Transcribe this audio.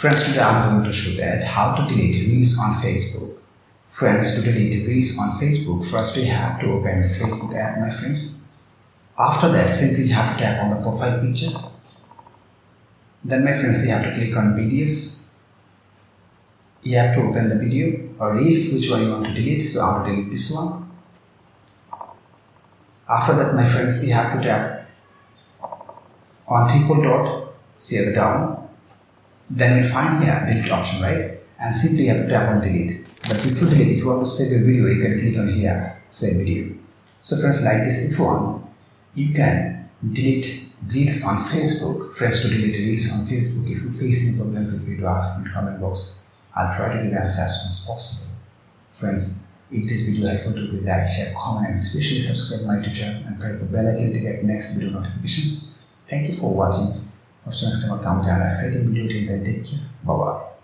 Friends, today I'm going to show that how to delete reels on Facebook. Friends, to delete reels on Facebook, first we have to open the Facebook app, my friends. After that, simply you have to tap on the profile picture. Then, my friends, you have to click on videos. You have to open the video or reels, which one you want to delete. So I want to delete this one. After that, my friends, you have to tap on triple dot, see at the down. Then you'll find here delete option, right? And simply you have to tap on delete. But before delete, if you want to save your video, you can click on here, save video. So friends, like this, if you want, you can delete reels on Facebook. Friends, to delete reels on Facebook, if you face any problem, feel free to ask in the comment box. I'll try to give answers as soon as possible. Friends, if this video helpful to please like, share, comment, and especially subscribe my YouTube channel and press the bell icon to get next video notifications. Thank you for watching. Next time I'll come to an exciting video. Till then, take care. Bye bye.